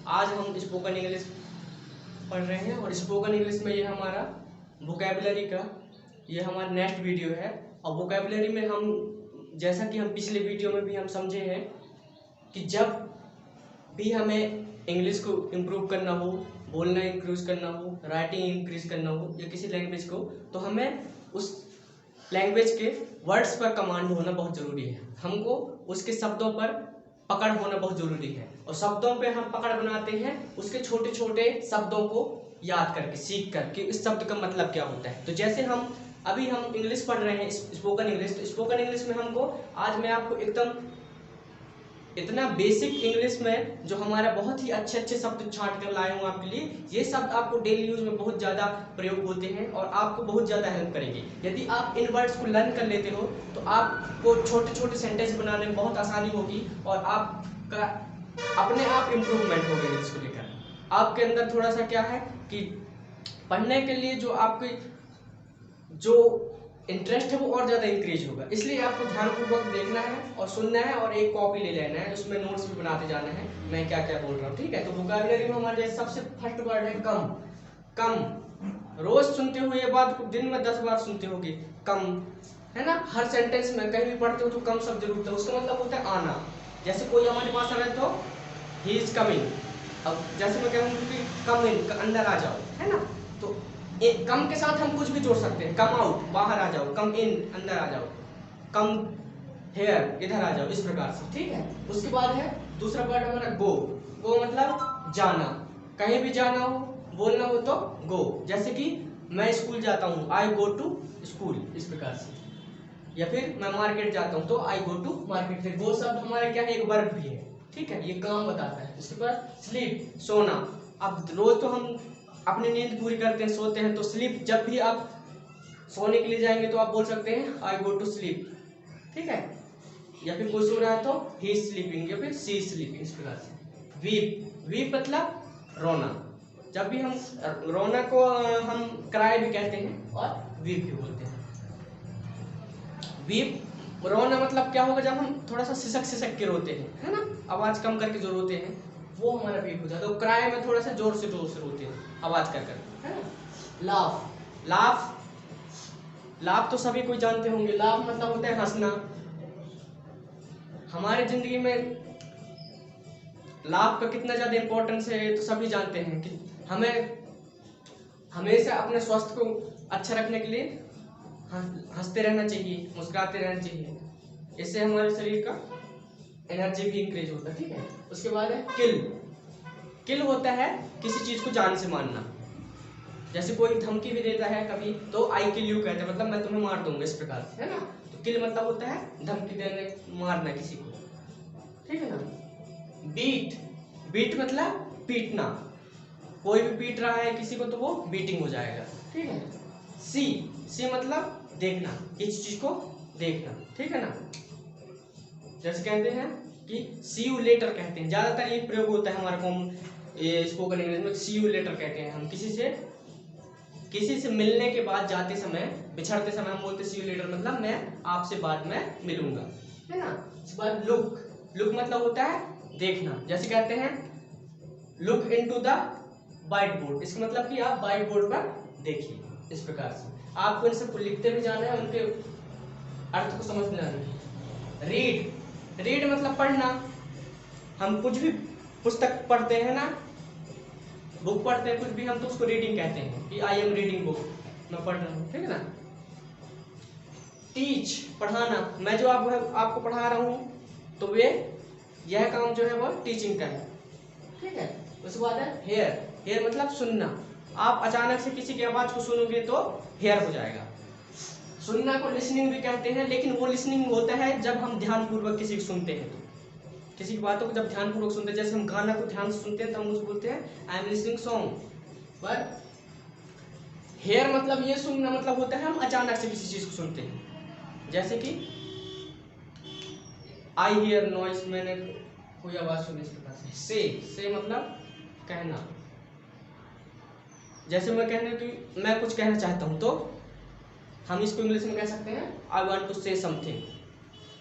आज हम spoken English पढ़ रहे हैं और स्पोकन इंग्लिश में ये हमारा वोकैबुलरी का ये हमारा नेक्स्ट वीडियो है। और वोकैबुलरी में हम जैसा कि हम पिछले वीडियो में भी हम समझे हैं कि जब भी हमें इंग्लिश को इम्प्रूव करना हो, बोलना इंक्रीज करना हो, राइटिंग इंक्रीज करना हो या किसी लैंग्वेज को, तो हमें उस लैंग्वेज के वर्ड्स पर कमांड होना बहुत ज़रूरी है। हमको उसके शब्दों पर पकड़ होना बहुत ज़रूरी है और शब्दों पे हम पकड़ बनाते हैं उसके छोटे छोटे शब्दों को याद करके, सीख कर कि इस शब्द का मतलब क्या होता है। तो जैसे हम अभी हम इंग्लिश पढ़ रहे हैं स्पोकन इंग्लिश, तो स्पोकन इंग्लिश में हमको आज मैं आपको एकदम इतना बेसिक इंग्लिश में जो हमारा बहुत ही अच्छे अच्छे शब्द छांट कर लाया हूँ आपके लिए। ये शब्द आपको डेली यूज में बहुत ज़्यादा प्रयोग होते हैं और आपको बहुत ज़्यादा हेल्प करेंगे। यदि आप इन वर्ड्स को लर्न कर लेते हो तो आपको छोटे छोटे सेंटेंस बनाने में बहुत आसानी होगी और आपका अपने आप इम्प्रूवमेंट होगा इंग्लिश को लेकर। आपके अंदर थोड़ा सा क्या है कि पढ़ने के लिए जो आपकी जो इंटरेस्ट है वो और ज़्यादा इंक्रीज होगा। इसलिए आपको ध्यानपूर्वक देखना है और सुनना है और एक कॉपी ले लेना है, उसमें नोट्स भी बनाते जाना है मैं क्या क्या बोल रहा हूँ, ठीक है। तो वोकैबुलरी में हमारे सबसे फर्स्ट वर्ड है कम। कम रोज सुनते हो ये बात को, दिन में 10 बार सुनते होगे कम, है ना। हर सेंटेंस में कहीं भी पढ़ते हो तो कम शब्द जरूर होता है, उसका मतलब होता है आना। जैसे कोई हमारे पास आ रहा है तो ही इज कमिंग। अब जैसे मैं कहूँ कि कम इन, अंदर आ जाओ, है ना। तो एक कम के साथ हम कुछ भी जोड़ सकते हैं, कम आउट बाहर आ जाओ, कम इन अंदर आ जाओ, कम हेयर इधर आ जाओ, इस प्रकार से, ठीक है। उसके बाद है दूसरा वर्ड हमारा गो। गो मतलब जाना, कहीं भी जाना हो, बोलना हो तो गो। जैसे कि मैं स्कूल जाता हूँ, आई गो टू स्कूल, इस प्रकार से। या फिर मैं मार्केट जाता हूँ तो आई गो टू मार्केट। से गो शब्द हमारे क्या है, एक वर्ब भी है, ठीक है, ये काम बताता है। इसके बाद स्लीप, सोना। अब रोज तो हम अपनी नींद पूरी करते हैं, सोते हैं, तो स्लीप जब भी आप सोने के लिए जाएंगे तो आप बोल सकते हैं आई गो टू स्लीप, ठीक है। या फिर कोई सो रहा है तो ही इज स्लीपिंग या फिर सी इज स्लीपिंग, इस प्रकार से। वीप, वीप मतलब रोना। जब भी हम रोना को हम क्राई भी कहते हैं और वीप भी बोलते हैं। वीप रोना मतलब क्या होगा, जब हम थोड़ा सा सिसक सिसक के रोते हैं, है ना, आवाज कम करके जो रोते हैं वो हमारा वीप होता है। तो क्राई में थोड़ा सा जोर से रोते हैं, आवाज कर कर, है ना। लाफ, लाफ, लाफ तो सभी कोई जानते होंगे। लाफ मतलब होता है हंसना। हमारे जिंदगी में लाफ का कितना ज्यादा इंपॉर्टेंस है तो सभी जानते हैं कि हमें हमेशा अपने स्वास्थ्य को अच्छा रखने के लिए हंसते रहना चाहिए, मुस्कुराते रहना चाहिए। इससे हमारे शरीर का एनर्जी भी इंक्रीज होता है, ठीक है। उसके बाद है किल। किल होता है किसी चीज को जान से मारना। जैसे कोई धमकी भी देता है कभी तो आई किल यू कहते हैं, मतलब मैं तुम्हें मार दूंगा, इस प्रकार से, है ना। तो किल मतलब होता है धमकी देने, मारना किसी को, ठीक है ना। बीट, बीट मतलब पीटना। कोई भी पीट रहा है किसी को तो वो बीटिंग हो जाएगा, ठीक है। सी, सी मतलब देखना, किसी चीज को देखना, ठीक है ना। जैसे कहते हैं कि सी यू लेटर कहते हैं, ज्यादातर ये प्रयोग होता है हमारे स्पोकन इंग्लिश में। सी यू लेटर कहते हैं हम किसी से मिलने के बाद जाते समय, बिछड़ते समय हम बोलते सी यू लेटर, मतलब मैं आपसे बाद में मिलूंगा, है ना। इसके बाद लुक, लुक मतलब होता है देखना। जैसे कहते हैं look into the white board, इसका मतलब कि आप व्हाइट बोर्ड पर देखिए, इस प्रकार से। आपको इन सबको लिखते भी जाना है, उनके अर्थ को समझ में आना है। रीड, रीड मतलब पढ़ना। हम कुछ भी पुस्तक पढ़ते हैं ना, बुक पढ़ते हैं कुछ भी, हम तो उसको रीडिंग कहते हैं कि आई एम रीडिंग बुक, मैं पढ़ रहा हूँ, ठीक है ना। टीच, पढ़ाना। मैं जो आपको पढ़ा रहा हूँ तो वे यह काम जो है वो टीचिंग का है, ठीक है। उसके बाद है हेयर, हेयर मतलब सुनना। आप अचानक से किसी की आवाज को सुनोगे तो हेयर हो जाएगा। सुनना को लिसनिंग भी कहते हैं, लेकिन वो लिसनिंग होता है जब हम ध्यानपूर्वक किसी को सुनते हैं, तो किसी की बातों को जब ध्यानपूर्वक सुनते हैं, जैसे हम गाना को ध्यान से सुनते हैं तो हम उसको बोलते हैं आई एम लिसनिंग सॉन्ग। पर हेयर मतलब ये सुनना मतलब होता है हम अचानक से किसी चीज को सुनते हैं, जैसे कि आई हियर नॉइस, मैंने कोई आवाज सुनी, इस प्रकार से। से मतलब कहना। जैसे मैं कहने की मैं कुछ कहना चाहता हूं तो हम इसको इंग्लिश में कह सकते हैं I want to say something.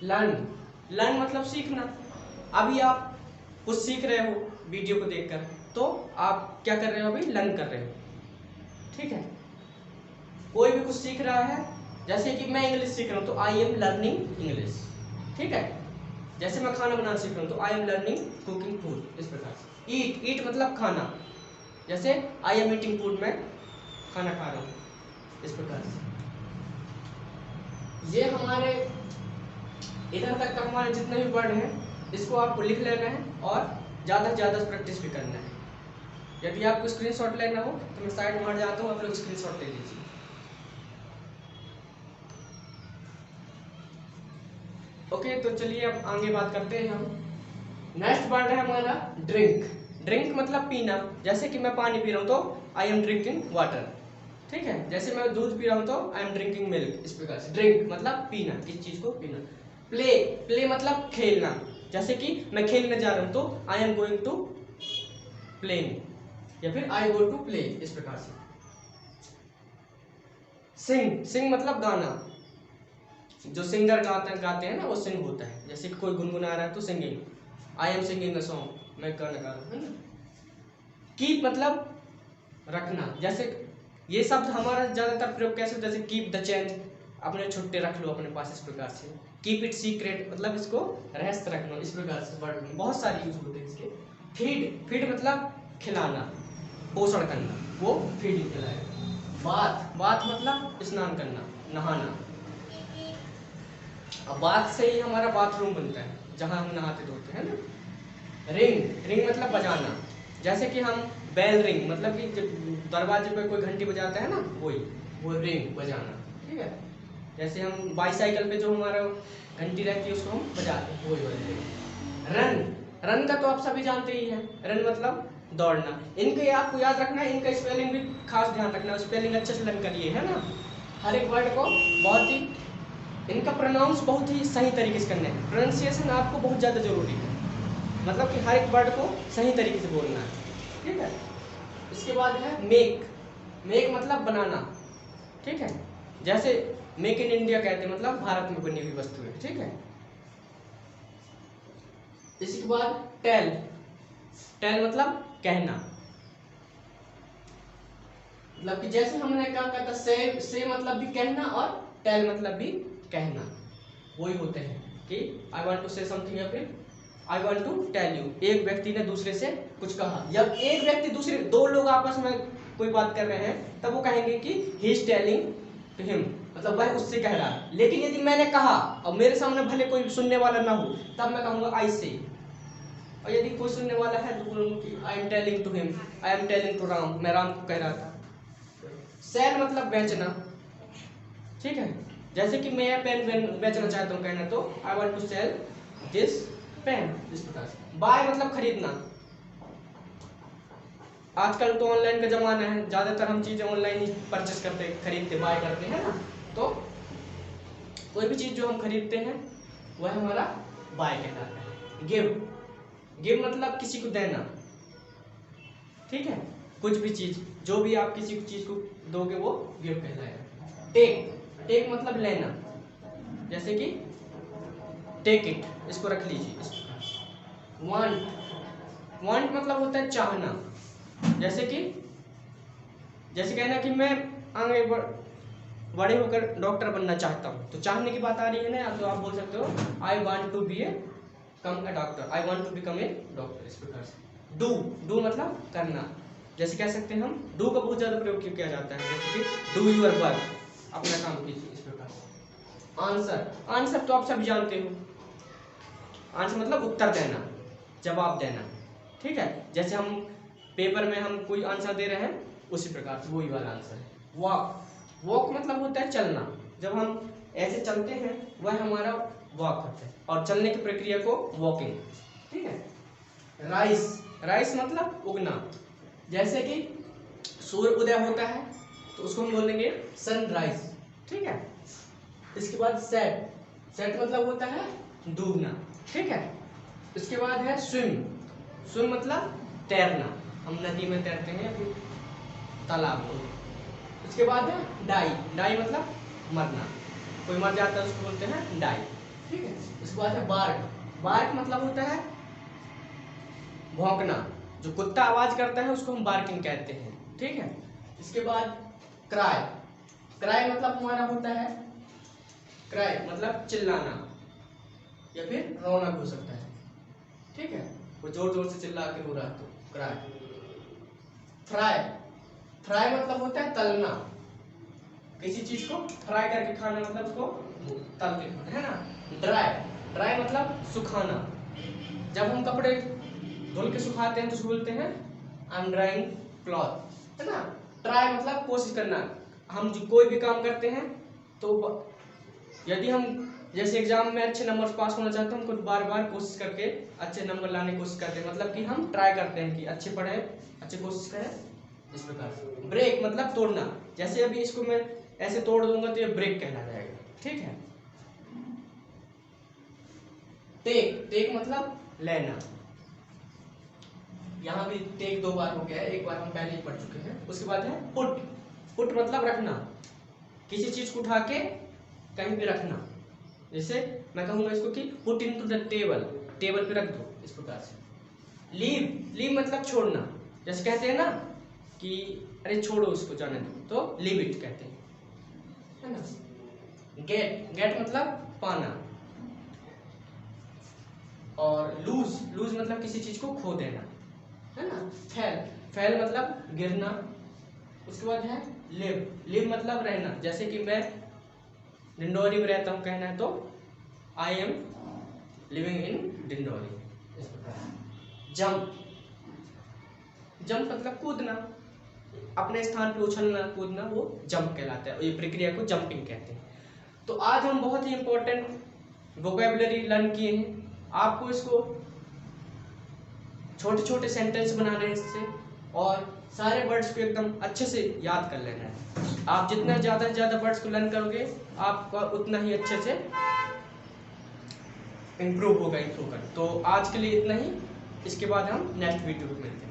Learn, learn मतलब सीखना। अभी आप कुछ सीख रहे हो, वीडियो को देखकर, तो आप क्या कर रहे हो, अभी लर्न कर रहे हो। ठीक है, कोई भी कुछ सीख रहा है, जैसे कि मैं इंग्लिश सीख रहा हूँ तो आई एम लर्निंग इंग्लिश। ठीक है, जैसे मैं खाना बनाना सीख रहा हूँ तो I am learning cooking food, इस प्रकार से। ईट, ईट मतलब खाना, जैसे आई एम ईटिंग फूड, मैं खाना खा रहा हूँ, इस प्रकार से। ये हमारे इधर तक का हमारे जितने भी वर्ड हैं इसको आपको लिख लेना है और ज़्यादा से ज़्यादा प्रैक्टिस भी करना है। यदि आपको स्क्रीनशॉट लेना हो तो मैं साइड में हट जाता हूँ, आप लोग स्क्रीनशॉट ले लीजिए। ओके, तो चलिए अब आगे बात करते हैं हम। नेक्स्ट वर्ड है हमारा ड्रिंक। ड्रिंक मतलब पीना, जैसे कि मैं पानी पी रहा हूँ तो आई एम ड्रिंकिंग वाटर। ठीक है, जैसे मैं दूध पी रहा हूँ तो आई एम ड्रिंकिंग मिल्क, इस प्रकार से। ड्रिंक मतलब पीना, किसी चीज को पीना। प्ले, प्ले मतलब खेलना, जैसे कि मैं खेलने जा रहा हूँ तो I am going to playing या फिर आई गो टू प्ले, इस प्रकार से। सिंग, सिंग मतलब गाना, जो सिंगर गाते हैं ना वो सिंग होता है। जैसे कि कोई गुनगुना रहा है तो singing, I am singing a song, मैं गाना गा रहा हूँ, है ना। कीप मतलब रखना, जैसे ये शब्द हमारा ज्यादातर प्रयोग कैसे होता है, जैसे कीप द चेन, अपने छुट्टे रख लो अपने पास, इस प्रकार से। कीप इट सीक्रेट मतलब इसको रहस्य रखना, इस प्रकार से वर्ड में बहुत सारे यूज होते हैं इसके। फीड, फीड मतलब खिलाना, पोषण करना, वो फीडिंग कहलाएगा। बाथ, बाथ मतलब स्नान करना, नहाना। अब बाथ से ही हमारा बाथरूम बनता है जहां हम नहाते धोते हैं ना। रिंग, रिंग मतलब बजाना, जैसे कि हम बेल रिंग मतलब कि जब दरवाजे पे कोई घंटी बजाता है ना, वही वो रिंग बजाना। ठीक है, जैसे हम बाईसाइकिल पे जो हमारा घंटी रहती है उसको हम बजाते हैं, वही बजाते। रन, रन का तो आप सभी जानते ही हैं, रन मतलब दौड़ना। इनके आपको याद रखना है, इनका स्पेलिंग भी खास ध्यान रखना, स्पेलिंग अच्छे से लर्न करिए, है ना। हर एक वर्ड को बहुत ही, इनका प्रोनाउंस बहुत ही सही तरीके से करना है। प्रोनाउंसिएशन आपको बहुत ज़्यादा जरूरी है, मतलब कि हर एक वर्ड को सही तरीके से बोलना है। ठीक है, इसके बाद है मेक, मेक मतलब बनाना। ठीक है, जैसे मेक इन इंडिया कहते हैं, मतलब भारत में बनी हुई वस्तु है। ठीक है, इसके बाद टेल, टेल मतलब कहना, मतलब कि जैसे हमने कहा था से मतलब भी कहना और टेल मतलब भी कहना, वही होते हैं कि I want to say something या फिर I want to tell you. एक व्यक्ति ने दूसरे से कुछ कहा, या एक व्यक्ति दूसरे, दो लोग आपस में कोई बात कर रहे हैं तब वो कहेंगे कि he is telling to him, मतलब वह उससे कह रहा है। लेकिन यदि मैंने कहा और मेरे सामने भले कोई सुनने वाला ना हो तब मैं कहूंगा आई से, और यदि कोई सुनने वाला है तो बोलूंगा कि I am telling to him, I am telling to Ram, मैं राम को कह रहा था। सेल मतलब बेचना। ठीक है, जैसे कि मैं पेन बेचना चाहता हूँ कहना, तो I want to sell this pen, इस प्रकार से। बाय मतलब खरीदना, आजकल तो ऑनलाइन का जमाना है, ज्यादातर हम चीजें ऑनलाइन ही परचेस करते, खरीदते, बाय करते हैं ना। तो कोई भी चीज जो हम खरीदते हैं वह हमारा बाय कहलाता है। गिव, गिव मतलब किसी को देना। ठीक है, कुछ भी चीज, जो भी आप किसी चीज को दोगे वो गिव कहलाएगा। टेक, टेक मतलब लेना, जैसे कि टेक इट, इसको रख लीजिए, इस प्रकार। वांट, वांट मतलब होता है चाहना, जैसे कि जैसे कहना कि मैं आगे बड़े होकर डॉक्टर बनना चाहता हूँ, तो चाहने की बात आ रही है ना, तो आप बोल सकते हो I want to be a come a doctor, I want to become a doctor, इस प्रकार से। डू, डू मतलब करना, जैसे कह सकते हैं हम डू का बहुत ज्यादा प्रयोग किया जाता है, जैसे कि डू यूर वर्क, अपना काम कीजिए, इस प्रकार से। आंसर, आंसर तो आप सब जानते हो, आंसर मतलब उत्तर देना, जवाब देना। ठीक है, जैसे हम पेपर में हम कोई आंसर दे रहे हैं उसी प्रकार से वही वाला आंसर है। वॉक, वॉक मतलब होता है चलना, जब हम ऐसे चलते हैं वह हमारा वॉक होता है, और चलने की प्रक्रिया को वॉकिंग। ठीक है, राइस, राइस मतलब उगना, जैसे कि सूर्य उदय होता है तो उसको हम बोलेंगे सनराइज। ठीक है, इसके बाद सेट, सेट मतलब होता है डूबना। ठीक है, इसके बाद है स्विम, स्विम मतलब तैरना, हम नदी में तैरते हैं या फिर तालाब में। इसके बाद है डाई, डाई मतलब मरना, कोई मर जाता है उसको बोलते हैं डाई। ठीक है, इसके बाद है बार्क, बार्क मतलब होता है भौंकना, जो कुत्ता आवाज करता है उसको हम बार्किंग कहते हैं, ठीक है। इसके बाद क्राई, क्राई मतलब हमारा होता है, क्राई मतलब चिल्लाना या फिर रोना हो सकता है, ठीक है, वो जोर जोर से चिल्ला के रो रहा है तो क्राई। फ्राई, फ्राई मतलब होता है तलना, किसी चीज को फ्राई करके खाना मतलब उसको तल के खाना, है ना। ड्राई, ड्राई मतलब सुखाना, जब हम कपड़े धुल के सुखाते हैं तो बोलते हैं आई एम ड्राइंग क्लॉथ, है ना। ट्राई मतलब कोशिश करना, हम जो कोई भी काम करते हैं तो यदि हम जैसे एग्जाम में अच्छे नंबर पास होना चाहते हैं, हमको बार बार कोशिश करके अच्छे नंबर लाने की कोशिश करते हैं, मतलब कि हम ट्राई करते हैं कि अच्छे पढ़े, अच्छे कोशिश करें, इस प्रकार से। ब्रेक मतलब तोड़ना, जैसे अभी इसको मैं ऐसे तोड़ दूंगा तो ये ब्रेक कहला जाएगा, ठीक है। टेक, टेक मतलब लेना, यहाँ भी टेक 2 बार हो गया है, एक बार हम पहले ही पढ़ चुके हैं। उसके बाद है पुट, पुट मतलब रखना, किसी चीज को उठा के कहीं पे रखना, जैसे मैं कहूंगा इसको कि put into the table, table पे रख दो, इस प्रकार से। लीव, लीव मतलब छोड़ना, जैसे कहते हैं ना कि अरे छोड़ो उसको जाने दो, तो लीव इट कहते हैं, है ना। गेट, गेट मतलब पाना, और लूज, लूज मतलब किसी चीज को खो देना, है ना। फेल, फेल मतलब गिरना। उसके बाद है लिव, लिव मतलब रहना, जैसे कि मैं डिंडोरी में रहता हूँ कहना है तो I M living in Dindori, इस प्रकार। जंप, जंप मतलब कूदना, अपने स्थान पे उछलना कूदना, वो जंप कहलाता है, ये प्रक्रिया को जंपिंग कहते हैं। तो आज हम बहुत ही इंपॉर्टेंट वोकैबुलरी लर्न किए हैं, आपको इसको छोटे छोटे सेंटेंस बनाने हैं इससे, और सारे वर्ड्स को एकदम अच्छे से याद कर लेना है। आप जितना ज़्यादा से ज़्यादा वर्ड्स को लर्न करोगे आपका उतना ही अच्छे से इम्प्रूव होगा। तो आज के लिए इतना ही, इसके बाद हम नेक्स्ट वीडियो में मिलते हैं।